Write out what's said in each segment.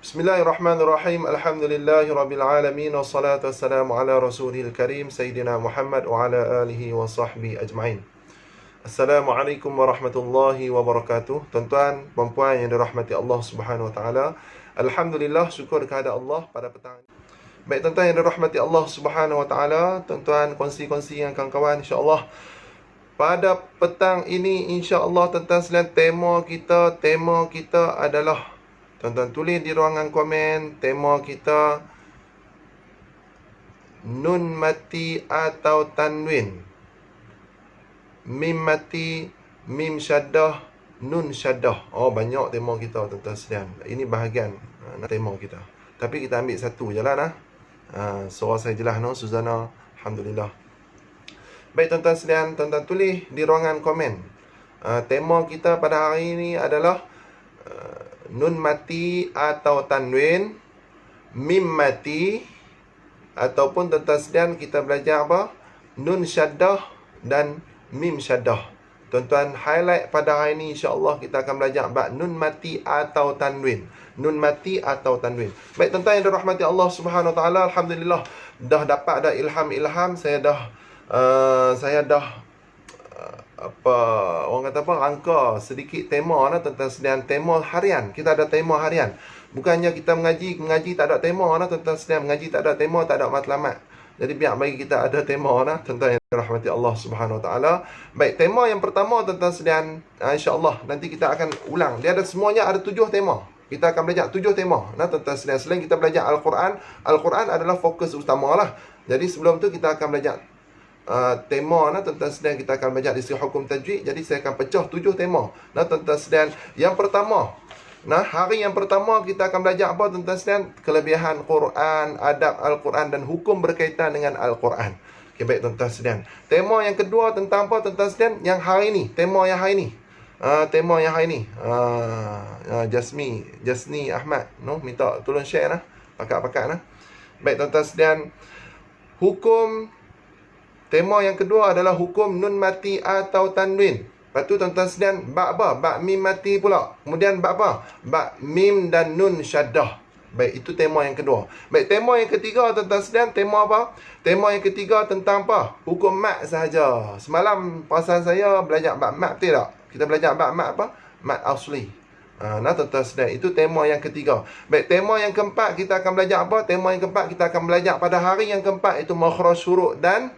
Bismillahirrahmanirrahim. Alhamdulillahirabbil alamin wassalatu wassalamu ala rasulil karim sayyidina Muhammad wa ala alihi wa sahbihi ajma'in. Assalamualaikum warahmatullahi wabarakatuh. Tuan-tuan, puan-puan yang dirahmati Allah Subhanahu wa taala. Alhamdulillah, syukur kepada Allah pada petang ini. Baik tuan-tuan yang dirahmati Allah Subhanahu wa taala, tuan-tuan kongsi-kongsi dengan kawan-kawan insya-Allah. Pada petang ini insya-Allah tuan-tuan sekalian, tema kita adalah, tuan-tuan tulis di ruangan komen, tema kita nun mati atau tanwin. Mim mati, mim syaddah, nun syaddah. Oh, banyak tema kita tuan-tuan sekalian. Ini bahagian tema kita. Tapi kita ambil satu je lah. Suara saya jelas no, Suzana. Alhamdulillah. Baik tuan-tuan sekalian, tuan-tuan tulis di ruangan komen. Tema kita pada hari ini adalah nun mati atau tanwin, mim mati, ataupun tuan-tuan sekalian kita belajar apa? Nun syaddah dan mim syaddah. Tuan-tuan highlight pada hari ini insya-Allah kita akan belajar bab nun mati atau tanwin. Nun mati atau tanwin. Baik tuan-tuan yang dirahmati Allah Subhanahu wa taala, alhamdulillah dah dapat dah ilham, saya dah apa orang kata apa, rangka sedikit tema lah tuan-tuan sekalian, tema harian. Kita ada tema harian. Bukannya kita mengaji tak ada tema lah tuan-tuan sekalian, mengaji tak ada tema, tak ada matlamat. Jadi biar bagi kita ada tema lah tuan-tuan yang dirahmati Allah Subhanahu wa taala. Baik, tema yang pertama tuan-tuan sekalian, insya-Allah nanti kita akan ulang. Dia ada semuanya ada 7 tema. Kita akan belajar 7 tema. Nah tuan-tuan sekalian, selain kita belajar Al-Quran, Al-Quran adalah fokus utama lah. Jadi sebelum tu kita akan belajar tema tuan-tuan sekalian, kita akan belajar isi hukum tajwid. Jadi saya akan pecah 7 tema. Tuan-tuan sekalian, yang pertama, hari yang pertama kita akan belajar apa tuan-tuan sekalian? Kelebihan Quran, adab Al-Quran dan hukum berkaitan dengan Al-Quran. Okay, baik tuan-tuan sekalian. Tema yang kedua tentang apa tuan-tuan sekalian? Yang hari ini, tema yang hari ini. Tema yang hari ini. Jasni Ahmad, minta tolong share pakat-pakat Baik tuan-tuan sekalian, hukum. Tema yang kedua adalah hukum nun mati atau tanwin. Lepas tu tuan-tuan sekalian, bab apa? Bab mim mati pula. Kemudian bab apa? Bab mim dan nun syaddah. Baik, itu tema yang kedua. Baik, tema yang ketiga tuan-tuan sekalian, tema apa? Tema yang ketiga tentang apa? Hukum mat sahaja. Semalam perasaan saya belajar bab mat, betul tak? Kita belajar bab mat apa? Mat asli. Tuan-tuan sekalian, itu tema yang ketiga. Baik, tema yang keempat kita akan belajar apa? Tema yang keempat kita akan belajar pada hari yang keempat, itu makhraj huruf dan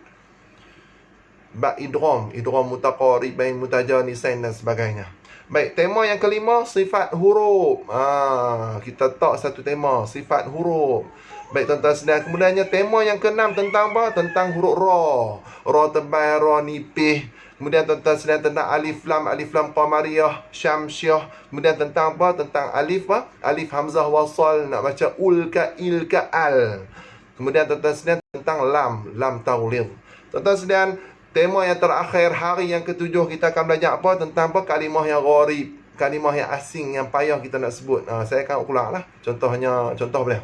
bab idgham mutaqaribain, mutajanisain dan sebagainya. Baik, tema yang kelima sifat huruf. Kita tak satu tema sifat huruf. Baik tuan-tuan sekalian, kemudiannya tema yang keenam tentang apa? Tentang huruf ra tebal, ra nipis. Kemudian tuan-tuan sekalian tentang alif lam qamariyah, syamsiah. Kemudian tentang apa? Tentang alif alif hamzah wasal, nak baca ul ka il ka al. Kemudian tuan-tuan sekalian tentang lam taulid. Tuan-tuan sekalian, tema yang terakhir hari yang ketujuh kita akan belajar apa? Tentang apa? Kalimah yang gharib, kalimah yang asing, yang payah kita nak sebut. Saya akan ulang lah. Contoh boleh.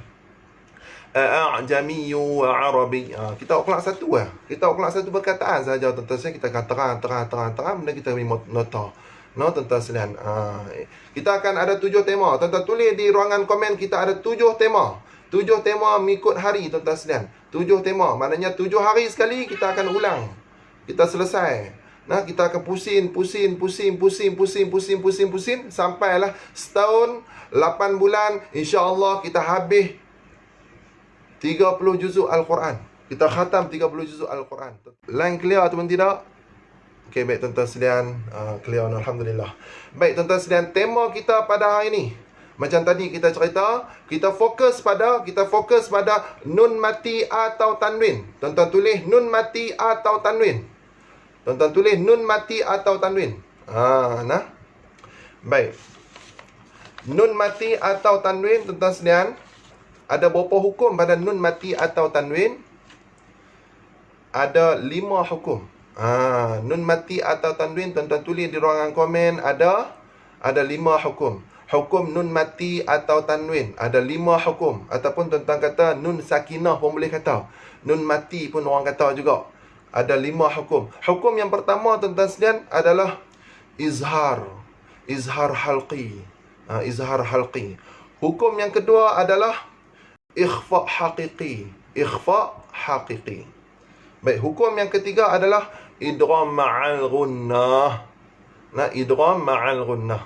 A'jamiyyu wa arabi. Kita ulang satu lah. Kita ulang satu perkataan saja tuan-tuan sekalian. Kita akan terang. Kemudian kita beri nota. Tuan-tuan sekalian. Kita akan ada 7 tema. Tuan-tuan tulis di ruangan komen, kita ada 7 tema. 7 tema mengikut hari tuan-tuan sekalian. 7 tema. Maknanya 7 hari sekali kita akan ulang. Kita selesai. Kita akan pusing sampailah setahun 8 bulan, insya-Allah kita habis 30 juzuk Al-Quran. Kita khatam 30 juzuk Al-Quran. Line clear ataupun tidak? Okey, baik tuan-tuan sekalian, clear, alhamdulillah. Baik tuan-tuan sekalian, tema kita pada hari ini, macam tadi kita cerita, kita fokus pada nun mati atau tanwin. Tuan-tuan tulis nun mati atau tanwin. Tuan-tuan tulis nun mati atau tanwin. Baik. Nun mati atau tanwin, tuan-tuan sekalian, ada berapa hukum pada nun mati atau tanwin? Ada 5 hukum. Nun mati atau tanwin, tuan-tuan tulis di ruangan komen, ada 5 hukum. Hukum nun mati atau tanwin ada 5 hukum. Ataupun tuan-tuan kata nun sakinah pun boleh kata. Nun mati pun orang kata juga. Ada 5 hukum. Hukum yang pertama tuan-tuan sekalian adalah izhar halqi. Izhar halqi. Hukum yang kedua adalah ikhfa' haqiqi. Ikhfa' haqiqi. Baik, hukum yang ketiga adalah idgham ma'al ghunnah. Nah, idgham ma'al ghunnah.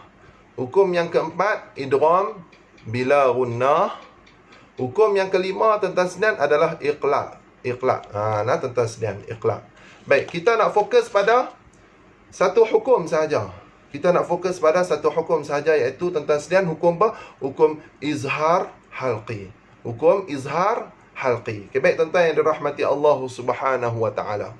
Hukum yang keempat, idgham bila ghunnah. Hukum yang kelima tentang sedian adalah iqlaq. Iqlaq. Nah, tentang sedian, iqlaq. Baik, kita nak fokus pada satu hukum sahaja. Kita nak fokus pada satu hukum sahaja, iaitu tentang sedian hukum apa? Hukum izhar halqi. Hukum izhar halqi. Okay, baik tuan-tuan yang dirahmati Allah Subhanahu wa taala.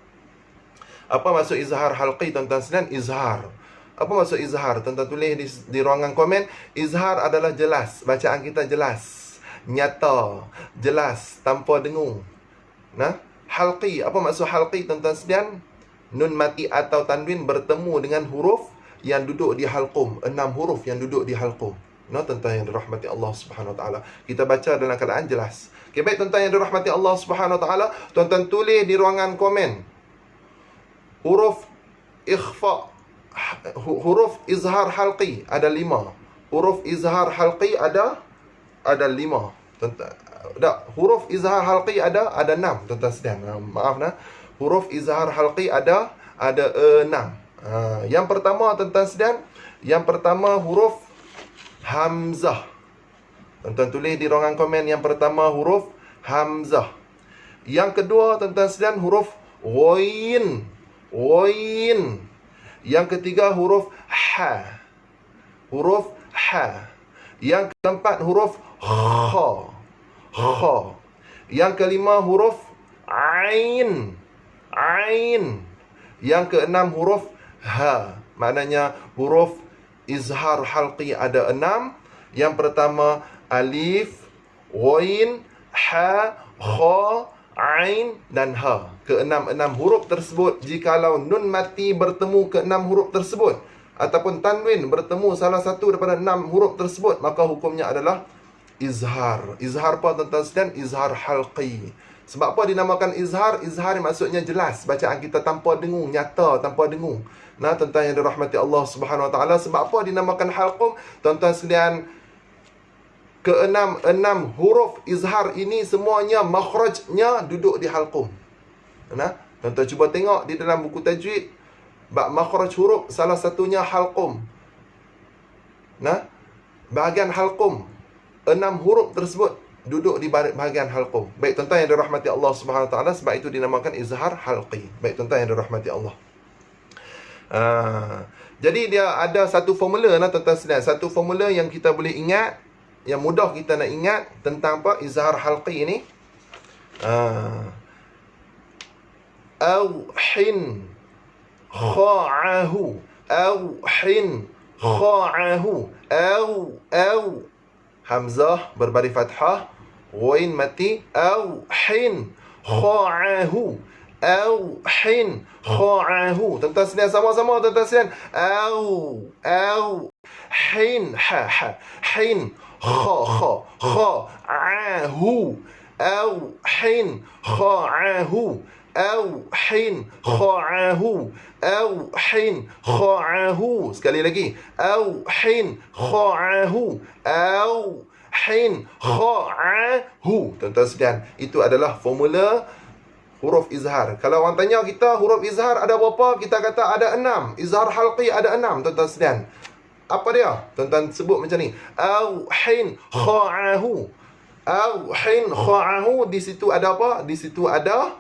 Apa maksud izhar halqi tuan-tuan sekalian? Izhar. Apa maksud izhar? Tuan-tuan tulis di ruangan komen. Izhar adalah jelas. Bacaan kita jelas, nyata, jelas, tanpa dengung. Nah, halqi. Apa maksud halqi tuan-tuan sekalian? Nun mati atau tanwin bertemu dengan huruf yang duduk di halqum. 6 huruf yang duduk di halqum. Nah, tuan-tuan yang dirahmati Allah Subhanahu wa taala. Kita baca dalam keadaan jelas. Okay, baik tuan-tuan yang dirahmati Allah Subhanahu wa taala, tuan-tuan tulis di ruangan komen. Huruf ikhfa, huruf izhar halqi ada 5. Huruf izhar halqi ada 5. Huruf izhar halqi ada 6 tuan-tuan sekalian. Maaf nah. Huruf izhar halqi ada 6. Yang pertama tuan-tuan sekalian, yang pertama huruf hamzah. Tuan-tuan tulis di ruangan komen, yang pertama huruf hamzah. Yang kedua tuan-tuan sekalian, huruf ghain. Ghain. Yang ketiga huruf ha. Huruf ha. Yang keempat huruf kha. Kha. Yang kelima huruf ain. Ain. Yang keenam huruf ha. Maknanya huruf izhar halqi ada 6. Yang pertama alif, ghain, ha, kha, ain dan ha. Keenam-enam huruf tersebut, jikalau nun mati bertemu ke 6 huruf tersebut ataupun tanwin bertemu salah satu daripada 6 huruf tersebut, maka hukumnya adalah izhar. Izhar apa tuan-tuan sekalian? Izhar halqi. Sebab apa dinamakan izhar? Izhar maksudnya jelas, bacaan kita tanpa dengung, nyata, tanpa dengung. Nah, tuan-tuan yang dirahmati Allah Subhanahu wa taala, sebab apa dinamakan halqum? Tuan-tuan sekalian, enam huruf izhar ini semuanya makhrajnya duduk di halqum. Nah, tuan-tuan cuba tengok di dalam buku tajwid, bab makhraj huruf salah satunya halqum. Nah, bahagian halqum, 6 huruf tersebut duduk di bahagian halqum. Baik tuan-tuan yang dirahmati Allah Subhanahu wa taala, sebab itu dinamakan izhar halqi. Baik tuan-tuan yang dirahmati Allah. Jadi dia ada satu formula lah tuan-tuan sekalian. Satu formula yang kita boleh ingat, yang mudah kita nak ingat tentang apa? Izhar halqi ini. Awhin kha'ahu. Awhin kha'ahu. Aw. Hamzah berbari fathah, ghain mati. Awhin kha'ahu. Awhin kha'ahu. Tuan-tuan sekalian, sama-sama tuan-tuan sekalian. Aw. Hin ha. Hin kha. Ahu. Awhin kha'ahu. Awhin kha'ahu. Awhin kha'ahu. Sekali lagi. Awhin kha'ahu. Awhin kha'ahu. Tuan-tuan sekalian, itu adalah formula huruf izhar. Kalau orang tanya kita huruf izhar ada berapa, kita kata ada 6. Izhar halqi ada 6 tuan-tuan sekalian. Apa dia? Tuan-tuan sebut macam ni. Awhin kha'ahu. Awhin kha'ahu. Di situ ada apa? Di situ ada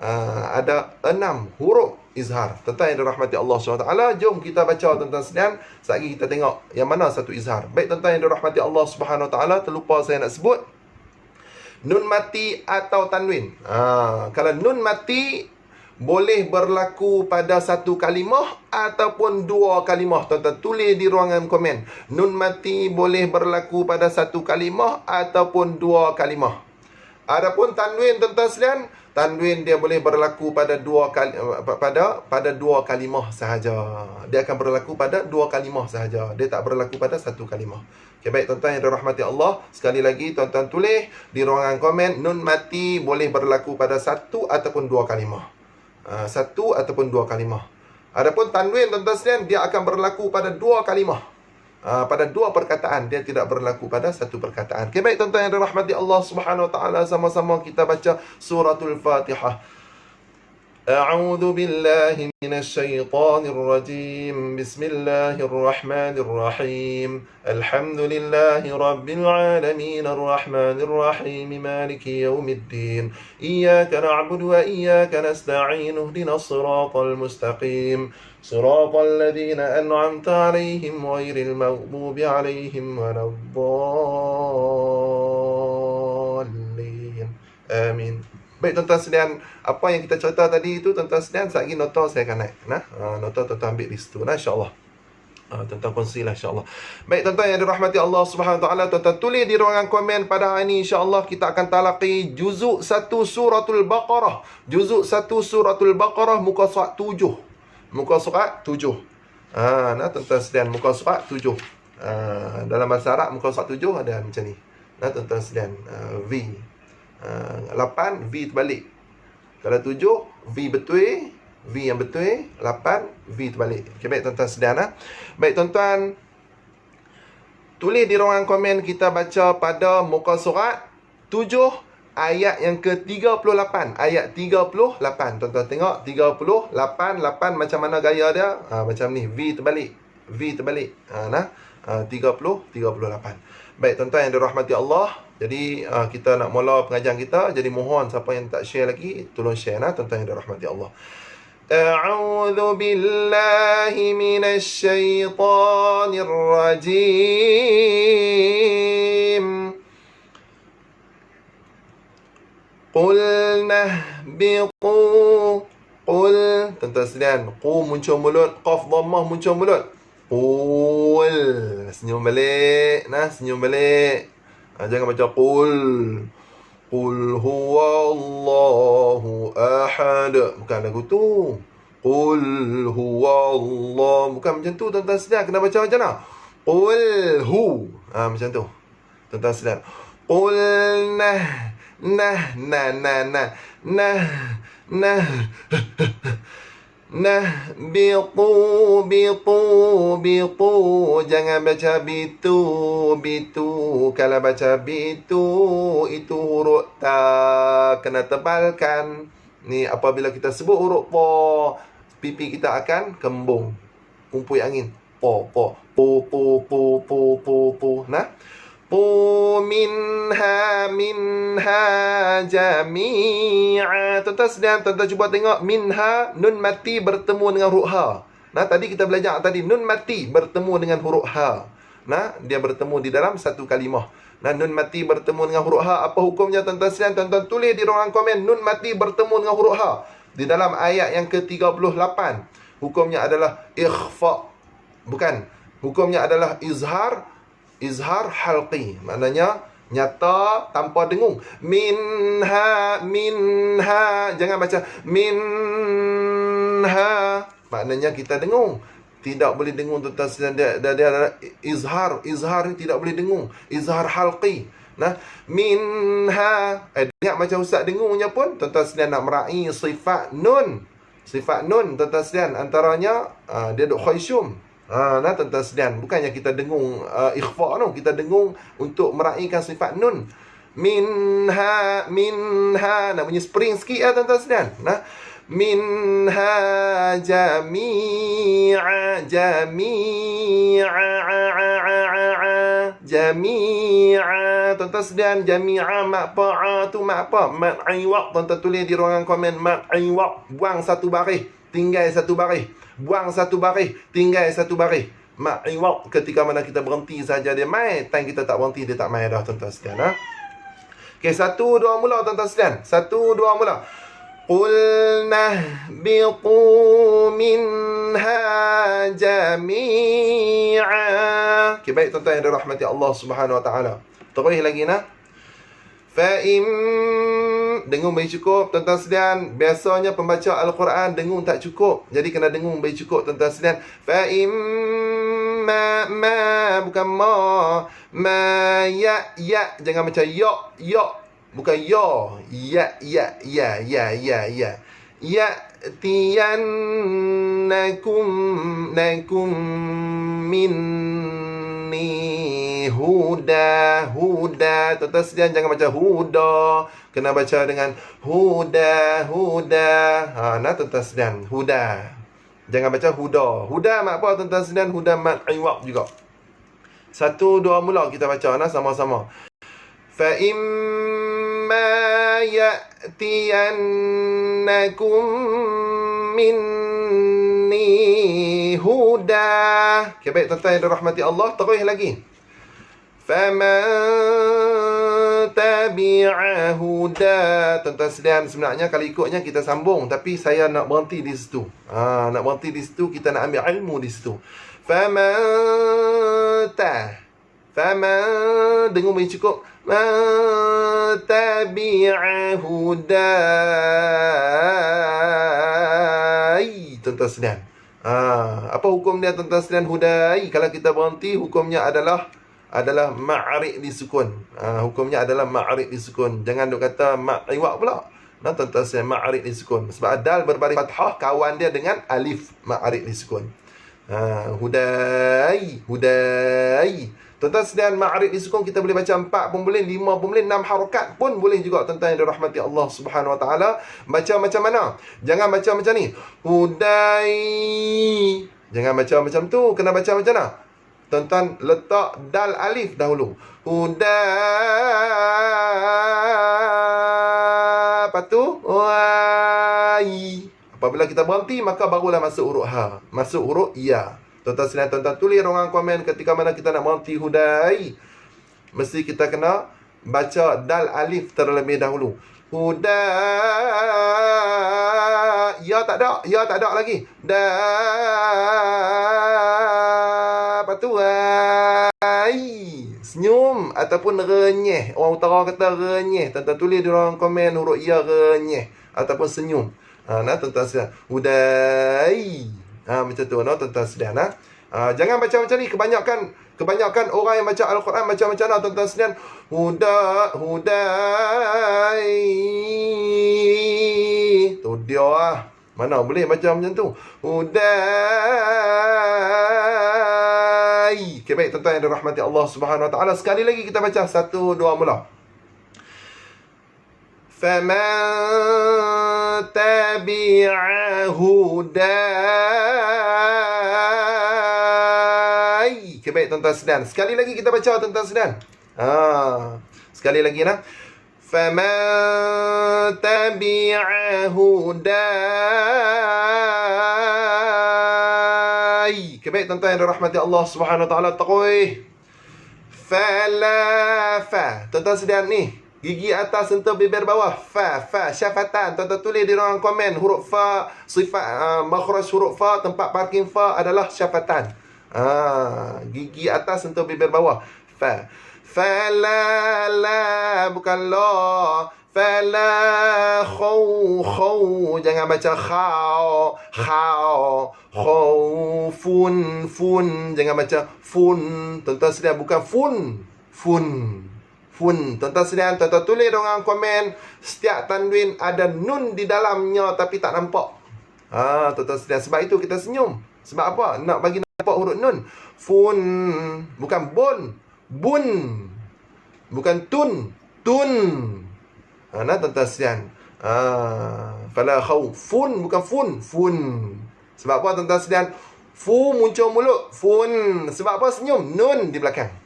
ada 6 huruf izhar. Tuan-tuan yang dirahmati Allah SWT, jom kita baca tuan-tuan sekalian. Sekali kita tengok yang mana satu izhar. Baik tuan-tuan yang dirahmati Allah SWT, terlupa saya nak sebut nun mati atau tanwin. Kalau nun mati boleh berlaku pada satu kalimah ataupun 2 kalimah. Tuan-tuan tulis di ruangan komen. Nun mati boleh berlaku pada satu kalimah ataupun 2 kalimah. Adapun tanwin tuan-tuan sekalian, tanwin dia boleh berlaku pada 2 kalimah sahaja. Dia akan berlaku pada 2 kalimah sahaja. Dia tak berlaku pada satu kalimah. Okay, baik tuan-tuan yang dirahmati Allah, sekali lagi tuan-tuan tulis di ruangan komen, nun mati boleh berlaku pada 1 ataupun 2 kalimah. 1 ataupun 2 kalimah. Adapun tanwin tuan-tuan sekalian, dia akan berlaku pada 2 kalimah. pada dua perkataan, dia tidak berlaku pada satu perkataan. Okay, baik tuan-tuan yang dirahmati Allah Subhanahu Wa Taala, sama-sama kita baca suratul Fatihah. أعوذ بالله من الشيطان الرجيم بسم الله الرحمن الرحيم الحمد لله رب العالمين الرحمن الرحيم مالك يوم الدين إياك نعبد وإياك نستعين اهدنا الصراط المستقيم صراط الذين أنعمت عليهم غير المغضوب عليهم ولا الضالين آمين. Baik tuan-tuan sekalian, apa yang kita cerita tadi itu tuan-tuan sekalian, sekejap lagi nota saya akan naik. Nota tuan-tuan ambil di situ. InsyaAllah. Tuan-tuan kongsilah insyaAllah. Baik tuan-tuan yang dirahmati Allah Subhanahu Wa Taala, tuan-tuan tulis di ruangan komen pada hari ini insyaAllah kita akan talaqi juzuk 1 suratul Baqarah. Juzuk 1 suratul Baqarah muka surat 7. Muka surat 7. Tuan-tuan sekalian, muka surat 7. Dalam bahasa Arab muka surat 7 ada macam ni. Tuan-tuan sekalian, V. 8 V terbalik. Kalau 7 V betul, V yang betul, 8 V terbalik. Okay, baik tuan-tuan sedar. Baik tuan-tuan, tulis di ruangan komen kita baca pada muka surat 7 ayat yang ke-38. Ayat 38. Tuan-tuan tengok 38, 8 macam mana gaya dia? Macam ni, V terbalik. V terbalik. 38. Baik tuan-tuan yang dirahmati Allah, jadi kita nak mula pengajian kita. Jadi mohon siapa yang tak share lagi, tolong share tuan-tuan yang dirahmati Allah. A'udzu billahi minasy syaithanir rajim. Qul nahbiqu. Qul, tuan-tuan sekalian, qu muncul mulut, qaf dhammah muncul mulut. Qul, senyum balik, senyum balik. Jangan baca qul. Qul huwallahu ahad. Bukan lagu tu. Qul huwallahu. Bukan macam tu tuan-tuan sekalian. Kena baca macam mana? Qul hu. Macam tu. Tuan-tuan sekalian. Qul bitu. Jangan baca bitu. Kalau baca bitu, itu huruf ta, kena tebalkan. Ni apabila kita sebut huruf po, pipi kita akan kembung, kumpul angin. Po. Minha jami'a. Tuan-tuan sedang, tuan-tuan cuba tengok minha, nun mati bertemu dengan huruf ha. Tadi kita belajar tadi, nun mati bertemu dengan huruf ha. Dia bertemu di dalam satu kalimah. Nun mati bertemu dengan huruf ha. Apa hukumnya tuan-tuan sedang? Tuan-tuan tulis di ruangan komen nun mati bertemu dengan huruf ha. Di dalam ayat yang ke-38. Hukumnya adalah ikhfa. Bukan. Hukumnya adalah izhar halqi, maknanya nyata tanpa dengung. Minha, jangan baca minha, maknanya kita dengung. Tidak boleh dengung tuan-tuan. Dia adalah izhar ni tidak boleh dengung. Izhar halqi. Minha. Dengar macam ustaz dengungnya pun tuan-tuan sekalian nak meraih sifat nun. Sifat nun tuan-tuan sekalian antaranya dia duk khaysyum. Tuan-tuan sekalian, bukannya kita dengung ikhfa tu, kita dengung untuk meraihkan sifat nun. Minha, nak bunyi spring sikit tuan-tuan sekalian. Minha jami'a. Tuan-tuan sekalian, jami'a mak apa? Tu mak apa? Mat iwaq. Tuan-tuan tulis di ruangan komen mat iwaq. Buang satu baris, tinggal satu baris. Buang satu baris, tinggal satu baris. Mak iwaq, ketika mana kita berhenti saja dia main. Time kita tak berhenti, dia tak main dah tuan-tuan sekalian. Okay, 1, 2 mula tuan-tuan sekalian. 1, 2 mula. Qul nahbitu minha jami'a. Okay, baik tuan-tuan yang dirahmati Allah Subhanahu Wa Taala. Terus lagi dengung bagi cukup tuan-tuan sekalian. Biasanya pembaca Al-Quran dengung tak cukup, jadi kena dengung bagi cukup tuan-tuan sekalian. Bukan ma ya, jangan macam ya, bukan ya ya'tiyannakum. 1, 2 mula minni huda. Huda. Tuan-tuan sekalian, jangan baca huda. Kena baca dengan huda. Huda. Nah tuan-tuan sekalian, huda. Jangan baca huda. Huda mak apa tuan-tuan sekalian? Huda mat iwaq juga. 1, 2 mula kita baca nah sama-sama. Fa imma ya'tiyannakum minni huda. Okay, baik tuan-tuan yang dirahmati Allah, terus lagi. Faman tabi'a huda. Tuan-tuan sekalian, sebenarnya kalau ikutnya kita sambung, tapi saya nak berhenti di situ. Nak berhenti di situ, kita nak ambil ilmu di situ. Faman dengar boleh cukup. Man tabi'a hudai. Tuan-tuan sekalian, apa hukum dia tuan-tuan sekalian hudai? Kalau kita berhenti, hukumnya adalah ma'arik disukun. Hukumnya adalah ma'arik disukun. Jangan duk kata ma'iwak pula. Nah tuan-tuan sekalian, ma'arik disukun. Sebab adal berbaris fathah, kawan dia dengan alif, ma'arik disukun. Hudai. Tuan-tuan sekalian, ma'arik disukun kita boleh baca 4 pun boleh, 5 pun boleh, 6 harakat pun boleh juga tuan-tuan yang dirahmati Allah Subhanahu Wa Taala. Baca macam mana? Jangan baca macam ni. Hudai. Jangan baca macam tu, kena baca macam mana? Tuan-tuan letak dal alif dahulu. Hudai. Lepas tu wai. Apabila kita berhenti, maka barulah masuk huruf ha. Masuk huruf ya. Tuan-tuan sekalian, tuan-tuan tulis ruangan komen ketika mana kita nak berhenti hudai. Mesti kita kena baca dal alif terlebih dahulu. Hudai. Ya tak ada. Ya tak ada lagi. Da. Lepas tu ai. Senyum ataupun renyeh. Orang utara kata renyeh. Tuan-tuan tulis di ruangan komen huruf ya renyeh ataupun senyum. Nah tuan-tuan sekalian, hudai. Macam tu nah tuan-tuan sekalian. Jangan baca macam ni. Kebanyakan orang yang baca Al-Quran macam mana tuan-tuan sekalian? Hudai. Tu dia lah. Mana boleh baca macam tu? Hudai. Okay, baik tuan-tuan yang dirahmati Allah Subhanahu Wa Taala. Sekali lagi kita baca 1, 2 mula. Faman tabi'a hudai. Okay, baik tuan-tuan sekalian. Sekali lagi kita baca tuan-tuan sekalian. Sekali lagi nah. Faman tabi'a hudai. Okay, baik tuan-tuan yang dirahmati Allah Subhanahu Wa Taala. Terus. Falafa. Tuan-tuan sekalian ni. Gigi atas sentuh bibir bawah. Fa. Syafatan. Tuan-tuan tulis di ruangan komen. Huruf fa. Sifat. Makhraj huruf fa. Tempat parking fa adalah syafatan. Gigi atas sentuh bibir bawah. Fa. La. Bukan la. Fala. Khaw. Jangan baca khaw. Fun. Jangan baca fun. Tuan-tuan sekalian, bukan fun. Tuan-tuan sekalian, tuan-tuan tulis dengan komen. Setiap tanwin ada nun di dalamnya tapi tak nampak. Tuan-tuan sekalian, sebab itu kita senyum. Sebab apa? Nak bagi nampak huruf nun. Fun. Bukan bun. Bukan tun. Nah tuan-tuan sekalian. Fala khawfun. Bukan fun. Sebab apa tuan-tuan sekalian? Fu muncul mulut. Fun. Sebab apa senyum? Nun di belakang.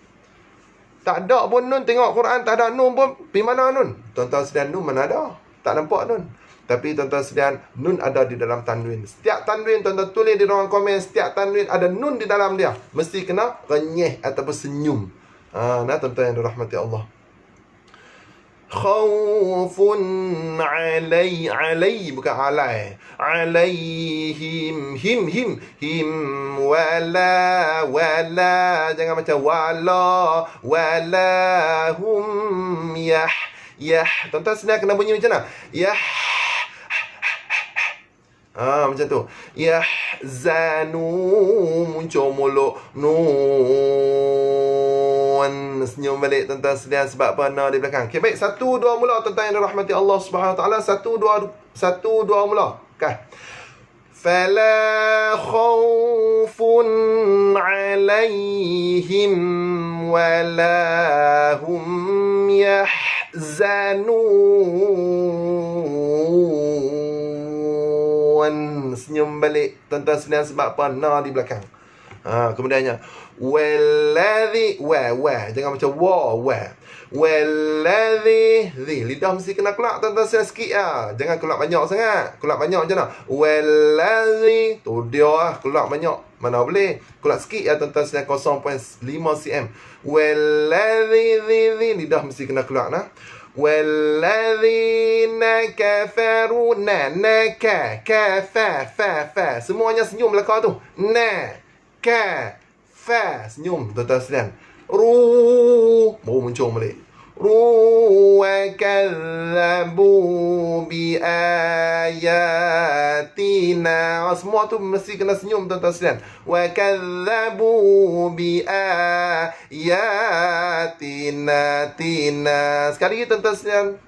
Tak ada pun nun. Tengok Quran tak ada nun pun. Pergi mana nun? Tuan-tuan sekalian, nun mana ada? Tak nampak nun. Tapi tuan-tuan sekalian, nun ada di dalam tanwin. Setiap tanwin, tuan-tuan tulis di ruangan komen. Setiap tanwin ada nun di dalam dia. Mesti kena renyeh ataupun senyum. Nah tuan-tuan yang dirahmati Allah. Khawfun alai. Bukan alai. Alaihim. Him. Wala. Jangan macam wala hum yah. Tuan-tuan sekalian kena bunyi macam mana? Yah. Macam tu. Yahzanu. Muncul mulut. Nun. Senyum balik tuan-tuan sekalian. Sebab apa? Na di belakang. Okay, baik. 1, 2 mula tuan-tuan yang dirahmati Allah Subhanahu Wa Taala. 1, 2 mula. Okay. Fala khawfun alaihim عليهم ولا هم يحزنون. Senyum balik tuan-tuan sekalian sebab apa? Na di belakang. Kemudiannya walladhi jangan macam wa. Walladhi lidah mesti kena keluar tuan-tuan sikit jangan keluar banyak sangat. Keluar banyak macam mana? Walladhi tu dia keluar banyak mana boleh. Keluar sikit tuan-tuan 0.5 cm. Walladhi lidah mesti kena keluar nah. Walladzina kafaru fa semuanya senyum belakang tu. Fa senyum tuan-tuan sekalian. Baru muncul balik. Wa kadzabu bi ayatina. Semua tu mesti kena senyum tuan-tuan sekalian. Wa kadzabu bi ayatina. Sekali lagi tuan-tuan sekalian.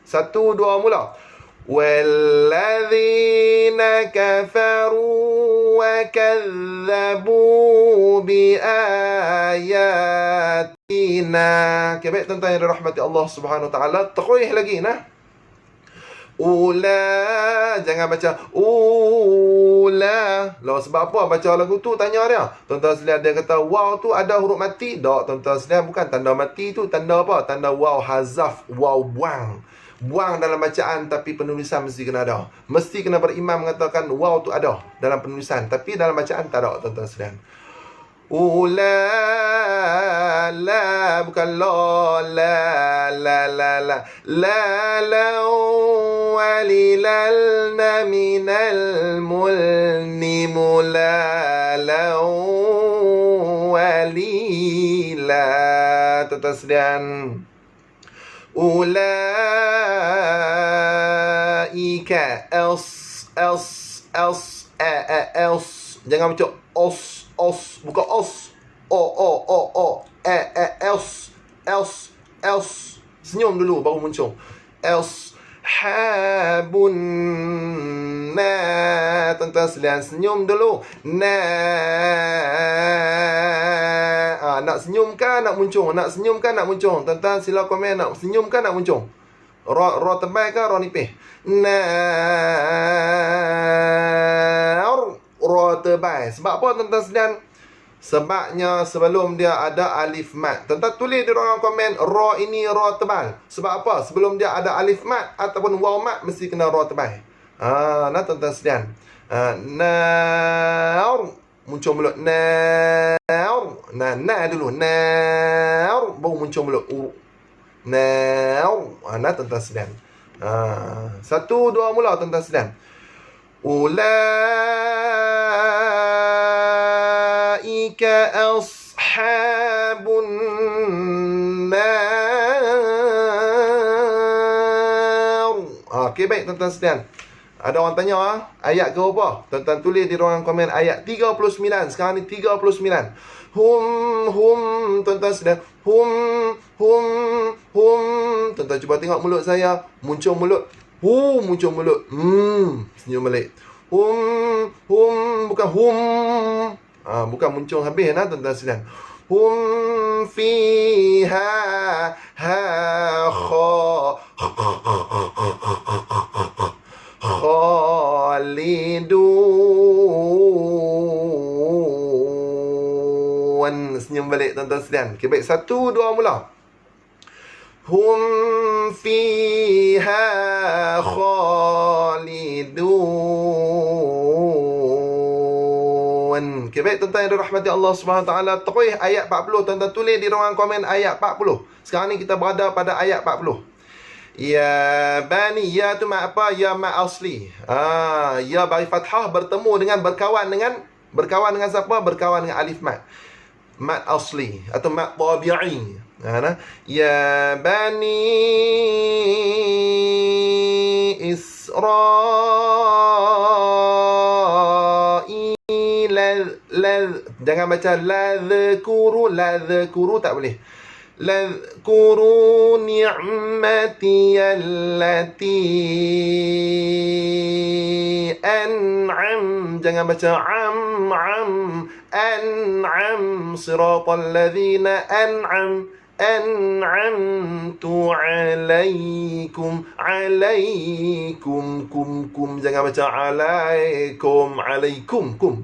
1, 2 mula. Walladzina kafaru wa kadzabu bi ayatina. Okay, baik tuan-tuan yang dirahmati Allah Subhanahu wa taala, terus lagi nah. Jangan baca lah sebab apa baca lagu tu tanya dia. Tuan-tuan sekalian dia kata waw tu ada huruf mati. Tak tuan-tuan sekalian, bukan tanda mati tu, tanda apa? Tanda waw hazaf, waw buang dalam bacaan, tapi penulisan mesti kena ada. Mesti kena berimam mengatakan waw tu ada dalam penulisan, tapi dalam bacaan tak ada tuan-tuan sekalian. La bukan la walilalna minal mulnimu la walila tuan-tuan sekalian. Ulaika else jangan macam os bukan os else senyum dulu baru muncul else habun tuan-tuan sekalian senyum dulu nak senyum kan nak muncul tuan-tuan sila komen nak senyum kan nak muncul ra tebal ke ra nipis ra tebal sebab apa tuan-tuan sekalian sebabnya sebelum dia ada alif mat. Tuan-tuan tulis di ruangan komen ra ini ra tebal. Sebab apa? Sebelum dia ada alif mat ataupun waw mat mesti kena ra tebal. Nah tuan-tuan sekalian. Muncul mulut na dulu baru muncul mulut nah tuan-tuan sekalian. 1, 2 mula tuan-tuan sekalian. Ulaika ashabun nar. Okey, baik tuan-tuan sekalian. Ada orang tanya ayat ke apa? Tuan-tuan tulis di ruangan komen ayat 39. Sekarang ni 39. Hum tuan-tuan sekalian. Hum. Tuan-tuan cuba tengok mulut saya. Muncul mulut. Muncul mulut. Senyum balik. Hum bukan hum. Bukan muncul habis nah tuan-tuan sekalian. Hum fiha khalidun. Senyum balik tuan-tuan sekalian. Okay, baik 1, 2 mula. Hum fiha khalidun. Okay, baik tuan-tuan yang dirahmati Allah Subhanahu wa taala, terus ayat 40 tuan-tuan tulis di ruangan komen ayat 40. Sekarang ni kita berada pada ayat 40. Ya bani, ya tu mak apa? Ya mak asli. Ya bagi fathah bertemu dengan berkawan dengan siapa? Berkawan dengan alif mat. Mat asli atau mat tabi'i. Ya bani Israil. Jangan baca la dhkuru tak boleh. Ladhkuru ni'mati allati an'am. Jangan baca an'am siratal ladzina an'amtu alaikum. Kum. Jangan baca alaikum.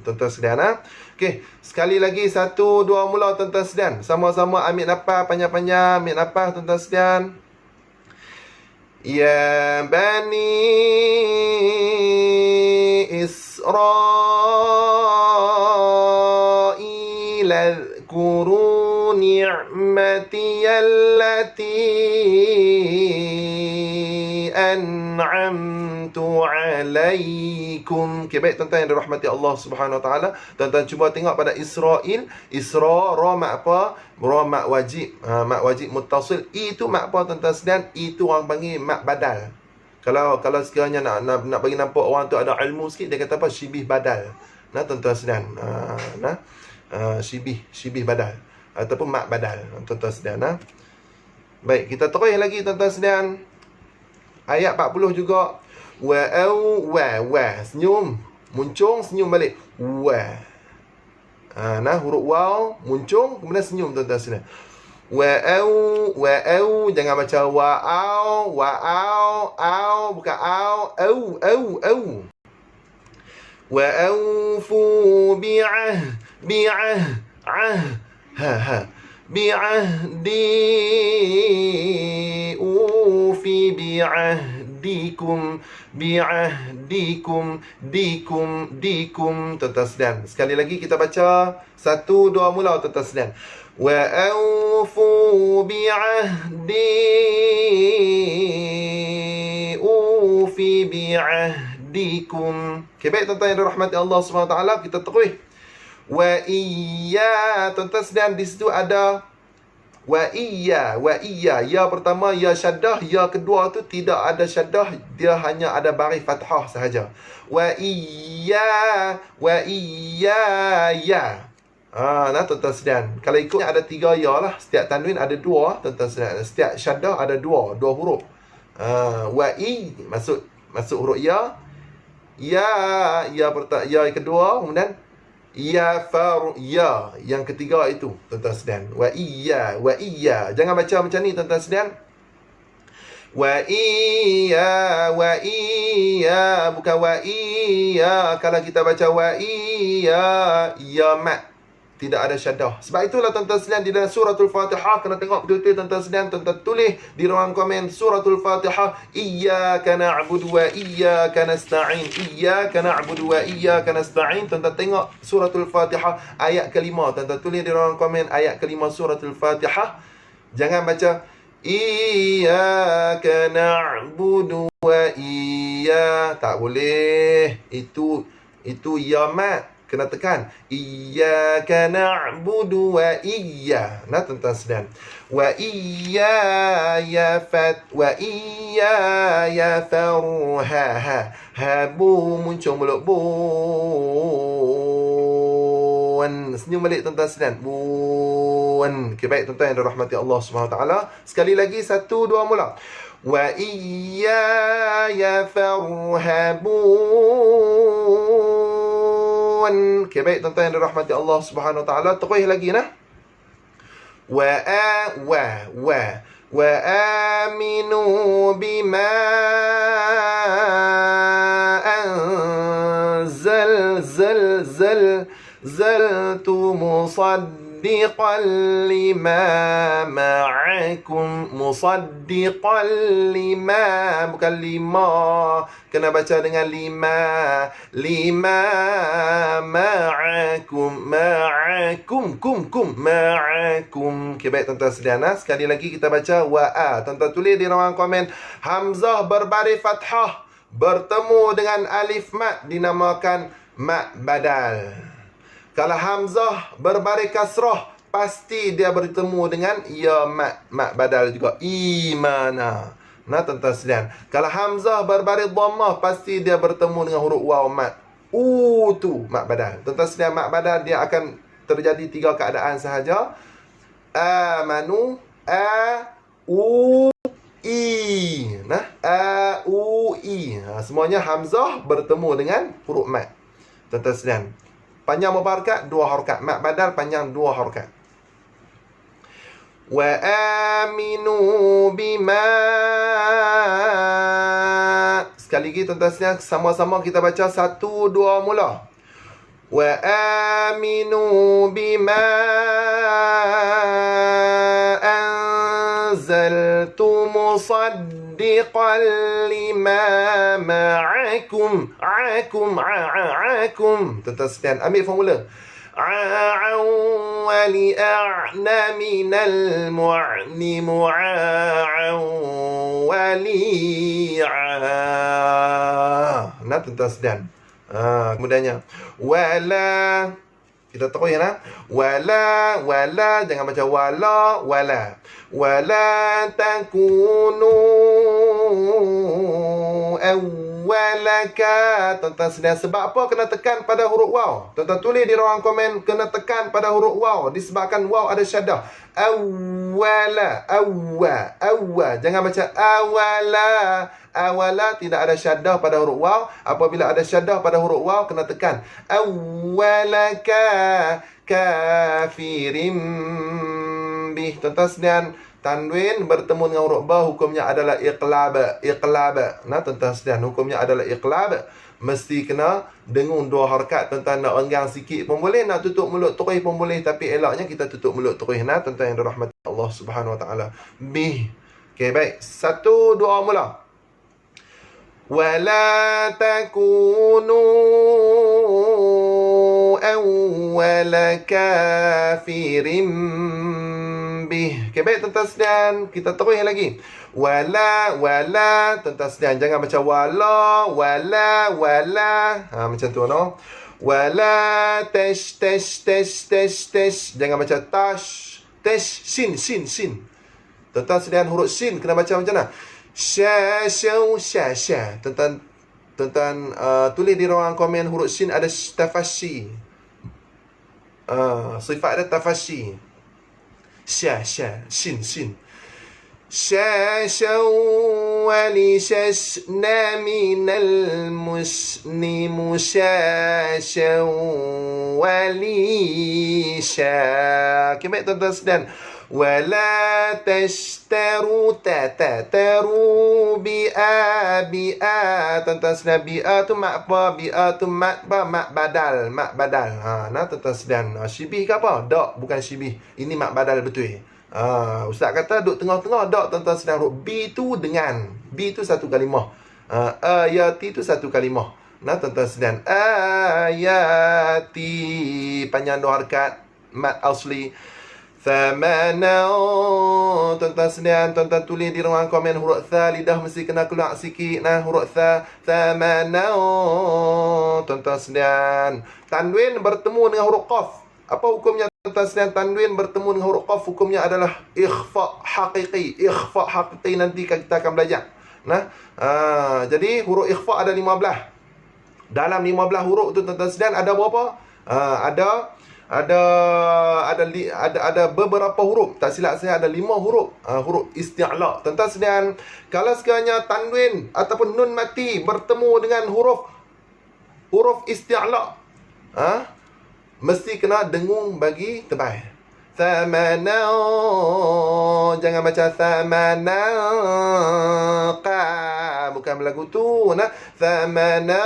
Tuan-tuan sekalian, okey, sekali lagi 1 2 mula tuan-tuan sekalian. Sama-sama ambil nafas panjang-panjang, ambil nafas tuan-tuan sekalian. Ya bani Israil اذكروا نعمتي التي أنعمت عليكم. Okay, baik tuan-tuan yang dirahmati Allah Subhanahu Wa Taala. Tuan-tuan cuba tengok pada Israil. Isra, ra mak apa? Ra mak wajib. Mak wajib muttasil. Itu mak apa tuan-tuan sekalian? Itu orang panggil mak badal. Kalau sekiranya nak bagi nampak orang tu ada ilmu sikit, dia kata apa? Syibih badal. Nah tuan-tuan sekalian. Syibih badal ataupun mak badal, tuan-tuan sekalian. Baik, kita terus lagi tuan-tuan sekalian. Ayat 40 juga. Wa senyum, muncung, senyum balik. Huruf waw muncung kemudian senyum tuan-tuan sekalian. Wa jangan baca au bukan au. Wa aufu bi'ahdi ufi dikum tuan-tuan sekalian. Sekali lagi kita baca 1 2 mula tuan-tuan sekalian. Wa aufu bi'ahdi ufi bi'ahdikum. Okay, baik tuan-tuan yang dirahmati Allah SWT, kita terus. Wa iya, tuan-tuan sekalian, di situ ada wa iya. Ya pertama ya syaddah, ya kedua tu tidak ada syaddah, dia hanya ada baris fathah sahaja. Wa iya ya. Tuan-tuan sekalian, kalau ikutnya ada 3 ya lah. Setiap tanwin ada 2, tuan-tuan sekalian. Setiap syaddah ada 2 huruf. Wa i masuk huruf ya. Ya yang kedua, kemudian ya yang ketiga itu tuan-tuan sekalian. Wa iya. Jangan baca macam ni tuan-tuan sekalian. Wa iya bukan wa iya. Kalau kita baca wa iya, ya mat, tidak ada syaddah. Sebab itulah tuan-tuan sekalian, di dalam suratul Fatihah kena tengok betul-betul tuan-tuan sekalian. Tuan-tuan tulis di ruang komen suratul Fatihah, iyyaka na'budu wa iyyaka nasta'in. Iyyaka na'budu wa iyyaka nasta'in. Tuan-tuan tengok suratul Fatihah ayat ke-5. Tuan-tuan tulis di ruang komen ayat ke-5 suratul Fatihah. Jangan baca iyyaka na'budu wa tak boleh. Itu ya mat. Kena tekan iyyaka na'budu wa iya. Tuan-tuan sekalian. Wa iya ya faruha. Bu muncul mulut bun. Senyum balik tuan-tuan sekalian. Bun. Okay, baik tuan-tuan yang dirahmati Allah SWT. Sekali lagi 1 2 mula. Wa iya ya farhabun. Okay, baik tuan-tuan yang dirahmati Allah Subhanahu Wa Taala. Terus lagi nah. Wa aminu bima zaltu musaddiqan lima ma'akum. Musaddiqan lima, bukan lima. Kena baca dengan lima ma'akum. Okay, baik tuan-tuan sekalian. Sekali lagi kita baca wa'a. Tuan-tuan tulis di ruang komen hamzah berbaris fathah bertemu dengan alif mat dinamakan mat badal. Kalau hamzah berbaris kasrah pasti dia bertemu dengan ya mat badal juga. Imana. Tuan-tuan sekalian, kalau hamzah berbaris dhammah pasti dia bertemu dengan huruf waw mat. Tu mat badal. Tuan-tuan sekalian, mat badal dia akan terjadi 3 keadaan sahaja. Amanu, u i. Nah, a u i. Semuanya hamzah bertemu dengan huruf mat. Tuan-tuan sekalian, panjang berapa harakat? 2 harakat. Mat badal panjang 2 harakat. Wa aminu bima. Sekali lagi tuan-tuan sekalian, sama-sama kita baca 1, 2 mula. Wa aminu bima anzaltu musaddiqan lima ma'akum. Tuan-tuan sekalian, ambil formula. Wali a'na minal mu'ni mu'a'an wali'a. Nah, tuan-tuan sekalian, kemudiannya wala, kita tahu ya, nah, wala jangan baca wala takunu awwalaka. Tuan-tuan sekalian, sebab apa kena tekan pada huruf waw? Tuan-tuan tulis di ruang komen, kena tekan pada huruf waw disebabkan waw ada syaddah. Awwala, jangan baca awala tidak ada syaddah pada huruf waw. Apabila ada syaddah pada huruf waw, kena tekan. Awwalaka kafirim bih. Tuan-tuan sekalian, tanwin bertemu dengan huruf ba, hukumnya adalah iqlab. Nah, tuan-tuan sekalian, hukumnya adalah iqlab. Mesti kena dengung 2 harakat. Tuan-tuan nak renggang sikit pun boleh, nak tutup mulut terus pun boleh, tapi eloknya kita tutup mulut terus. Nah, tuan-tuan yang dirahmati Allah Subhanahu Wa Taala. Bih. Okey, baik. 1, 2 mula. Wala takunu awwala kafirim bih. Okey, baik tuan-tuan sekalian, kita terus lagi. Wala, tuan-tuan sekalian, jangan baca wala. Macam tu, no. Wala tash. Jangan baca tash. Sin. Tuan-tuan sekalian, huruf sin kena baca macam mana? Sya. Tuan-tuan tulis di ruang komen, huruf sin ada tafashi. Sifat ada tafashi. Sya, sin. Syasha wali syashna minal musni musyasha wali sya. Okay, baik tuan-tuan sekalian. Wala tashtaru taru bi'a. Tuan-tuan sekalian, bi'a tu mak apa? Bi'a tu mak apa? Mak badal. Nah, tuan-tuan sekalian, syibih ke apa? Tak, bukan syibih. Ini mak badal betul. Ustaz kata duduk tengah-tengah. Tak, tuan-tuan sekalian, huruf B tu dengan. B tu satu kalimah. Ayati tu satu kalimah. Nah, tuan-tuan sekalian, ayati panjang 2 harakat. Mat asli. Thamana. Tuan-tuan sekalian, tuan-tuan tulis di ruang komen huruf tha, lidah mesti kena keluar sikit. Nah, huruf tha. Thamana. Tuan-tuan sekalian, tanwin bertemu dengan huruf qaf. Apa hukumnya tuan-tuan sekalian? Tanwin bertemu dengan huruf qaf, hukumnya adalah ikhfa haqiqi. Nanti kita akan belajar. Nah, jadi huruf ikhfa ada 15. Dalam 15 huruf tu tuan-tuan sekalian ada berapa? Ada beberapa huruf. Tak silap saya ada 5 huruf. Huruf isti'la. Tuan-tuan sekalian, kalau sekiranya tanwin ataupun nun mati bertemu dengan huruf isti'la, mesti kena dengung bagi tebal. Thamana. Jangan baca thamana qa. Bukan berlagu tu. Nah, thamana.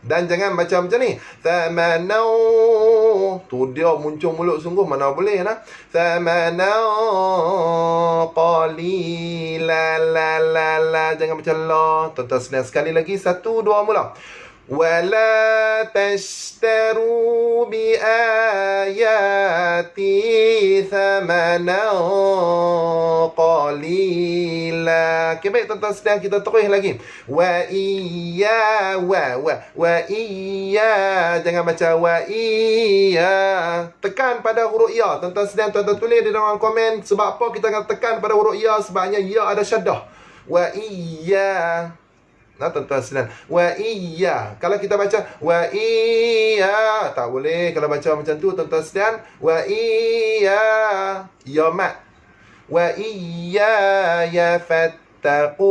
Dan jangan baca macam ni. Thamana. Tu dia muncul mulut sungguh, mana boleh. Nah, thamana qalila. La. Jangan baca la. Tuan-tuan sekalian, sekali lagi. 1, 2 mula. Wala tashtaru bi ayati thamanan qalila. Okay, baik tuan-tuan sekalian, kita terus lagi. Wa iya. Jangan baca wa iya. Tekan pada huruf ya. Tuan-tuan sekalian, tuan-tuan tulis di dalam komen sebab apa kita akan tekan pada huruf ya. Sebabnya ya ada syaddah. Wa iya. Nah, tuan-tuan sekalian. Wa iya. Kalau kita baca wa iya, tak boleh kalau baca macam tu, tuan-tuan sekalian. Wa iya. Ya mat. Wa iya ya fattaqu.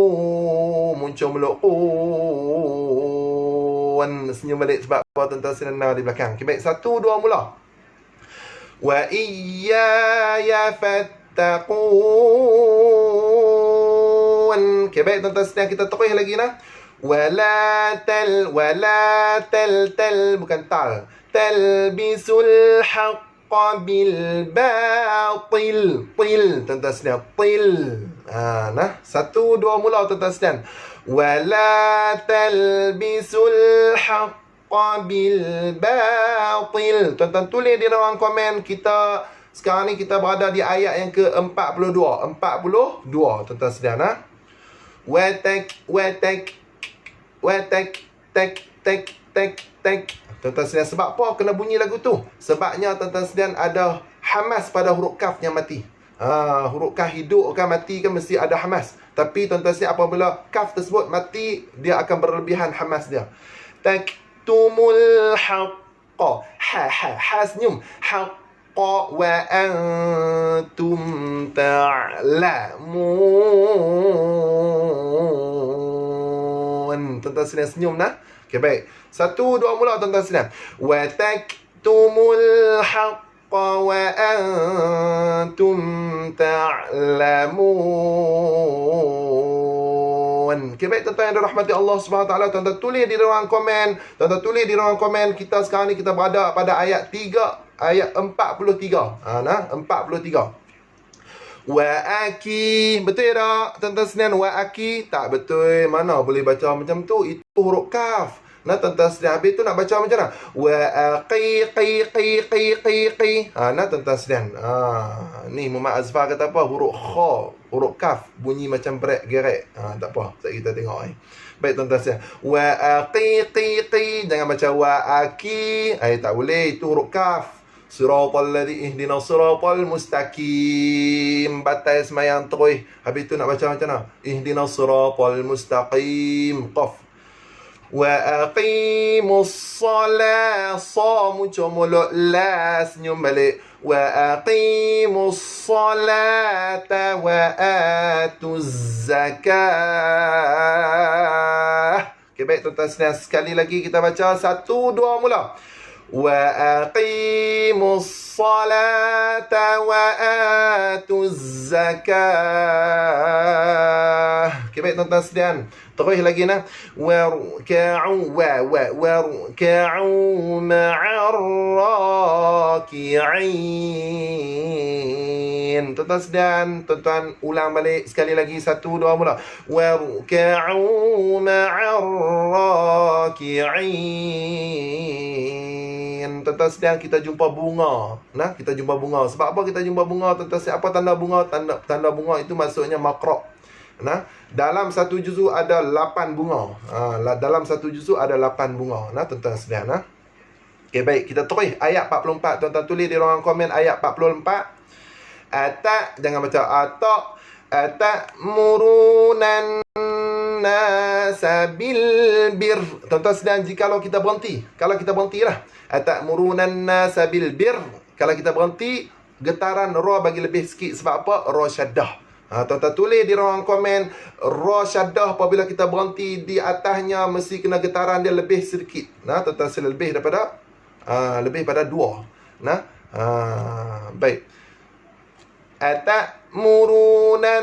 Muncul mulut qun. Senyum balik sebab apa, tuan-tuan sekalian, di belakang. Okay, baik. 1, 2 mula. Wa iya ya fattaqun. Okay, baik tuan-tuan sekalian, kita terus lagi nah. Wala tal bukan tal. Talbisul haqqa bil batil. Til, tuan-tuan sekalian, til. Nah, 1, 2 mula tuan-tuan sekalian. Wala talbisul haqqa bil batil. Tuan-tuan tulis di ruang komen. Kita sekarang ni kita berada di ayat yang ke-42. 42, tuan-tuan sekalian, nah. Tek. Tuan-tuan sekalian, sebab apa kena bunyi lagu tu? Sebabnya tuan-tuan sekalian ada hamas pada huruf kaf yang mati. Huruf kaf hidup kan, mati kan mesti ada hamas. Tapi tuan-tuan sekalian, apabila kaf tersebut mati, dia akan berlebihan hamas dia. Taktumul haqqa. Ha senyum. Haqqa wa antum ta'lamun. Tuan-tuan sekalian senyum nah. Okey, baik. 1, 2 mula tuan-tuan sekalian. Wa taktumul haqqa wa antum ta'lamun. Okey, baik tuan-tuan yang dirahmati Allah Subhanahu Wa Taala, tuan-tuan tulis di ruang komen. Tuan-tuan tulis di ruang komen. Kita sekarang ni kita berada pada ayat 3, ayat 43. Nah, 43. Wa aki, betul tak tuan-tuan sekalian? Wa aki tak betul. Mana boleh baca macam tu? Itu huruf kaf. Nah, tuan-tuan sekalian, habis tu nak baca macam mana? Wa aqi qi. Nah, tuan-tuan sekalian. Ni Muhammad Azfar kata apa? Huruf kha, huruf kaf bunyi macam brek gerek. Tak apa, kita tengok Baik tuan-tuan sekalian. Wa aqi qi. Jangan baca wa aki. Tak boleh, itu huruf kaf. Siratal ladzi ihdinas siratal mustaqim. Batal semayang terus. Habis tu nak baca macam mana? Ihdinas siratal mustaqim. Qaf. Wa aqimus salat. Sa muncul mulut. La senyum balik. Wa aqimus salata wa atuz zakah. Okay, baik tuan-tuan sekalian, sekali lagi kita baca 1, 2 mula. Wa aqimus salata wa atuz zakah. Okay, baik tuan-tuan sekalian, terus lagi nah. Warka'u ma'ar raki'in. Tuan-tuan sekalian, tuan-tuan ulang balik sekali lagi 1, 2 mula. Warka'u ma'ar raki'in. Tuan-tuan sekalian, kita jumpa bunga. Nah, kita jumpa bunga. Sebab apa kita jumpa bunga, tuan-tuan sekalian? Apa tanda bunga? Tanda bunga itu maksudnya makra'. Nah, dalam satu juzuk ada 8 bunga. Dalam satu juzuk ada 8 bunga. Nah, tuan-tuan sekalian, nah. Okey, baik, kita terus ayat 44. Tuan-tuan tulis di ruangan komen ayat 44. Jangan baca atamuruna nasa bil bir. Tuan-tuan sekalian, jikalau kita berhenti, kalau kita berhentilah. Atamuruna nasa bil bir. Kalau kita berhenti, getaran ra bagi lebih sikit. Sebab apa? Ra syaddah. Tuan-tuan tulis di ruang komen ra syaddah, apabila kita berhenti di atasnya mesti kena getaran dia lebih sedikit. Nah, tuan-tuan sekalian, lebih pada 2. Nah, baik. Atamuruna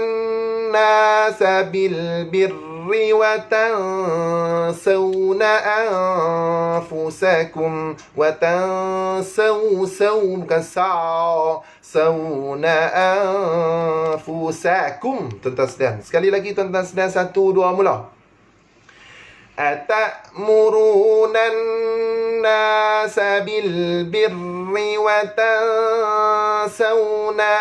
nasa bil birri wa tansawna anfusakum wa bukan sawna anfusakum. Tuan-tuan sekalian, sekali lagi tuan-tuan sekalian, 1, 2 mula. Atamuruna nasa bil birri wa tansawna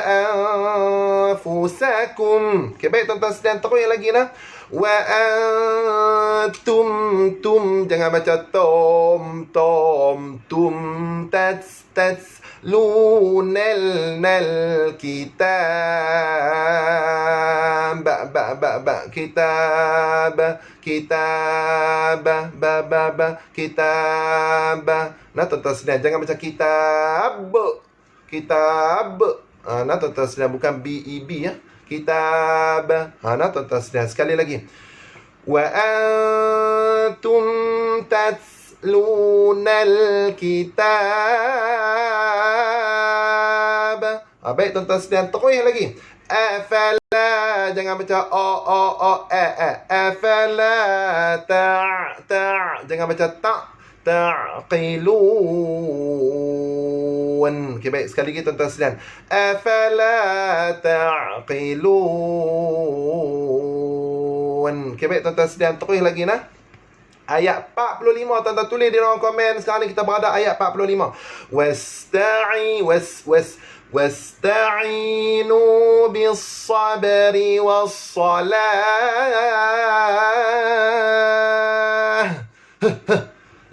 anfusakum. Okay, baik tuan-tuan sekalian, terus lagi nah. Wa antum tum, jangan baca tom tum tats lunal nal kitab kitab kitab. Nah, tuan-tuan sekalian, jangan baca kitab. Nah, tuan-tuan sekalian, bukan BEB ya. Kitab. Nah, tuan-tuan sekalian, sekali lagi. Wa antum tatlunal kitab. Baik, tuan-tuan sekalian, terus lagi. Afala, jangan baca afala jangan baca ta'qilun. Okey, baik, sekali lagi tuan-tuan sekalian. Afala ta'qilun. Okey, baik tuan-tuan sekalian, terus lagi nah. Ayat 45, tuan-tuan tulis di ruang komen. Sekarang ni kita berada ayat 45. Wasta'inu bis-sabri was-salah.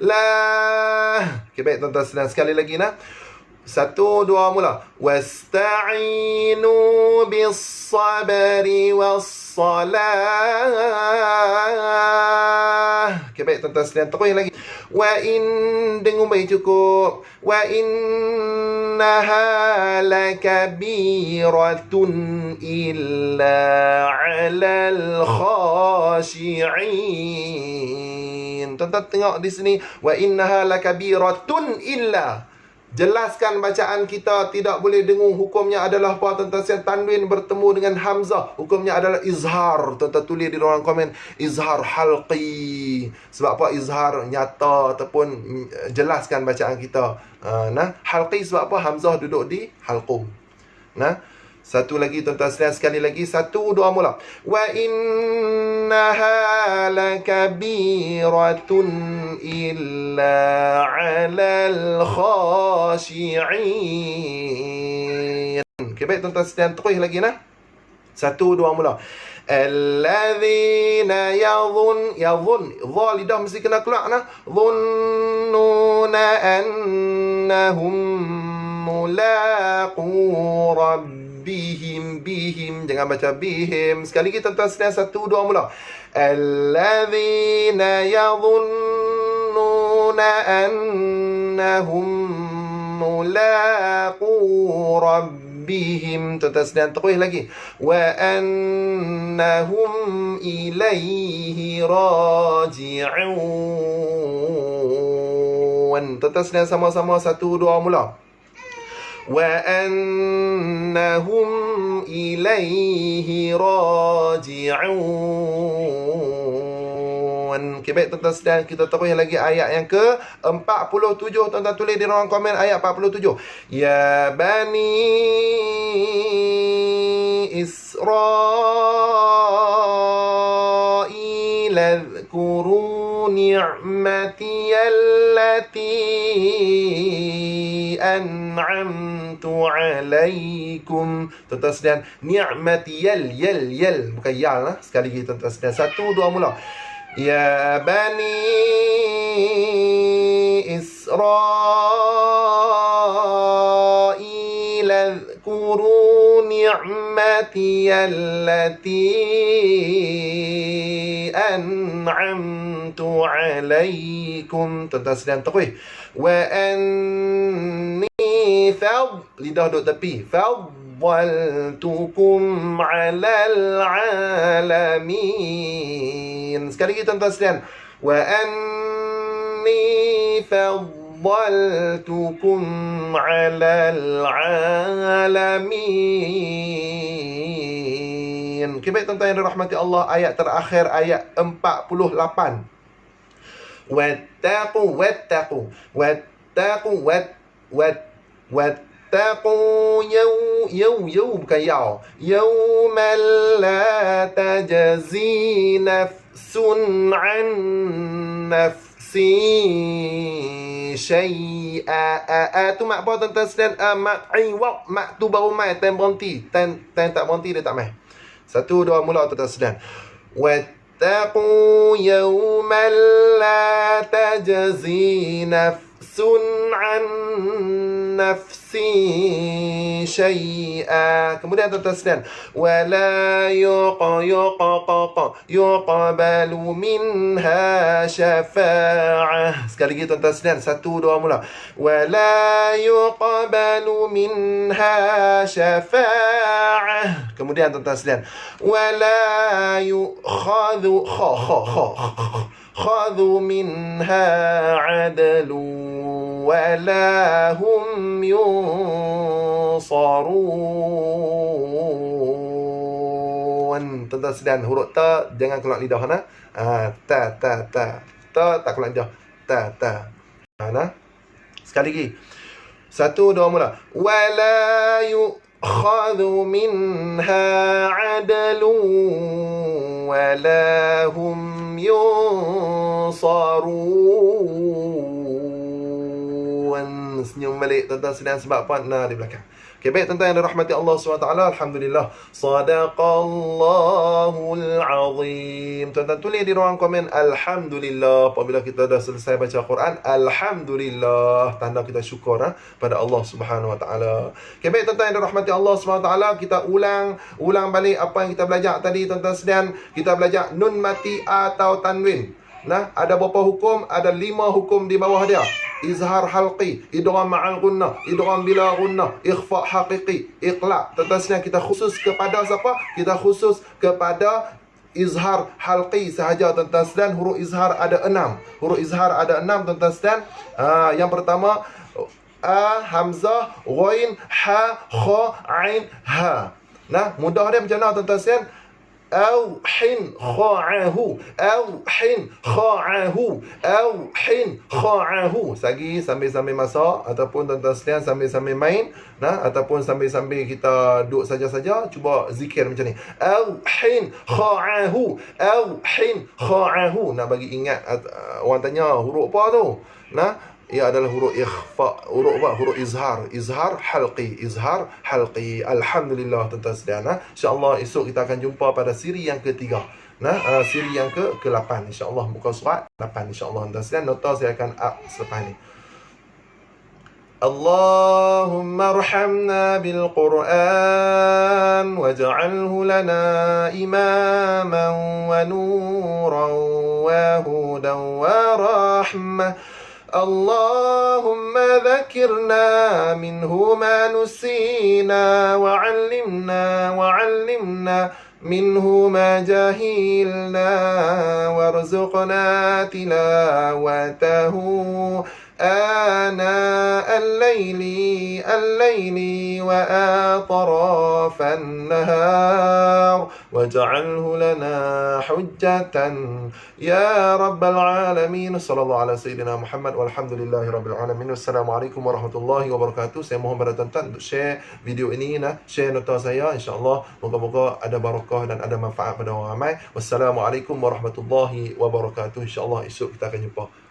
Lah. Okey, baik tuan-tuan sekalian, sekali lagi nah. 1, 2, mula. Wasta'inu bis-sabri was-salah. Okey, baik tuan-tuan sekalian, terus lagi. Wa in, dengung baik cukup. Wa innaha lakabiratun illa 'alal khashi'in. Tuan-tuan tengok di sini. Wa innaha lakabiratun illa. Jelaskan bacaan kita, tidak boleh dengung. Hukumnya adalah apa, tuan-tuan sekalian? Tanwin bertemu dengan hamzah, hukumnya adalah izhar. Tuan-tuan tulis di ruang komen, izhar halqi. Sebab apa izhar nyata ataupun jelaskan bacaan kita. Nah, halqi sebab apa? Hamzah duduk di halqum. Nah, satu lagi tuan-tuan sekalian, sekali lagi. 1, 2, mula. Wa innaha lakabiratun illa 'alal khashi'in. Okey, baik tuan-tuan sekalian, terus lagi nah. 1, 2, mula. Alladzina yadhun, dha lidah mesti kena keluar nah. Dhunnuna annahum mulaqu bihim, jangan baca bihim. Sekali lagi tuan-tuan sekalian, 1, 2, mula. Alladzina yadhunnuna annahum mulaqu rabbihim. Tuan-tuan sekalian, terus lagi. Wa annahum ilaihi raji'un. Tuan-tuan sekalian, sama-sama. 1, 2, mula. Wa annahum ilaihi raji'un. Okey, baik tuan-tuan sekalian, kita terus lagi ayat yang ke-47. Tuan-tuan tulis di ruang komen ayat 47. Ya bani Israil adhkuru ni'mati allati an'amtu alaikum. Tuan-tuan sekalian, ni'mati yal bukan yal lah. Sekali lagi tuan-tuan sekalian, 1, 2, mula. Ya bani Israil adhkuru ni'mati allati an'amtu alaikum. Tuan-tuan sekalian, terus. Wa anni lidah duduk tepi. Faddaltukum 'alal 'alamin. Sekali lagi tuan-tuan sekalian. Wa anni faddaltukum 'alal 'alamin. Okay, baik tuan-tuan yang dirahmati Allah, ayat terakhir ayat 48. Wattaqu bukan yaw. Yawman la tajzi nafsun an nafsi syai'a. Tu mak apa tuan-tuan sekalian? Mak iwaq, mak tu baru mai, tan berhenti. Tan tak berhenti dia tak mai. 1, 2, mula tuan-tuan sekalian. واتقوا يوما لا تجزي نفس عن نفس شيئا. Kemudian tuan-tuan sekalian, ولا يقبل منها شفاعة. Sekali lagi tuan-tuan sekalian, 1, 2 mula. ولا يقبل منها شفاعة. Kemudian tuan-tuan sekalian, ولا يؤخذ خذوا منها عدل ولا هم ينصرون. Tuan-tuan sekalian, huruf ta jangan keluar lidah nah. Ta tak keluar lidah. Ta. Nah. Sekali lagi. 1, 2 mula. Wala yu'khadhu minha 'adlun wala hum yunsarun. Senyum balik tuan-tuan sekalian sebab partner di belakang. Okay, baik tuan-tuan yang dirahmati Allah SWT, alhamdulillah. Sadaqallahul azim. Tuan-tuan tulis di ruang komen alhamdulillah apabila kita dah selesai baca Quran. Alhamdulillah, tanda kita syukur pada Allah Subhanahu wa taala. Okay, baik tuan-tuan yang dirahmati Allah SWT, kita ulang balik apa yang kita belajar tadi tuan-tuan sekalian. Kita belajar nun mati atau tanwin. Nah, ada berapa hukum? Ada 5 hukum di bawah dia. Izhar halqi, idgham ma'al gunnah, idgham bila gunnah, ikhfa haqiqi, iqla'. Tentunya kita khusus kepada siapa? Kita khusus kepada izhar halqi sahaja tuan-tuan sekalian. Huruf izhar ada 6. Huruf izhar ada 6 tuan-tuan sekalian. Yang pertama a, hamzah, ghain, ha, kha, ain, ha. Nah, mudah dia macam mana tuan-tuan sekalian? أوحن خاعه أوحن خاعه أوحن خاعه. Sagi sambil-sambil masak ataupun tuan-tuan sekalian sambil-sambil main, nah, ataupun sambil-sambil kita duduk saja-saja, cuba zikir macam ni. Auhin kha'ahu auhin kha'ahu. Nak bagi ingat, orang tanya huruf apa tu? Nah, ia adalah huruf ikhfa, huruf apa? Huruf izhar, izhar halqi, izhar halqi. Alhamdulillah tuan-tuan sekalian. InsyaAllah esok kita akan jumpa pada siri yang ketiga. Nah, siri yang ke-8 insyaAllah, muka surat 8 insyaAllah tuan-tuan sekalian. Nota saya akan up selepas ni. Allahumma arhamna bil Quran waj'alhu lana imaman wa nuran wa hudan wa rahmah. اللهم ذكرنا منه ما نسينا وعلمنا منه ما جهلنا وارزقنا تلاوته آناء الليل وآطراف النهار واجعله لنا حجة يا رب العالمين. صلى الله على سيدنا محمد والحمد لله رب العالمين. Wassalamualaikum warahmatullahi wabarakatuh. Saya mohon pada tuan-tuan untuk share video ini, share nota saya, insyaAllah moga-moga ada barakah dan ada manfaat pada orang ramai. Wassalamualaikum warahmatullahi wabarakatuh. InsyaAllah esok kita akan jumpa.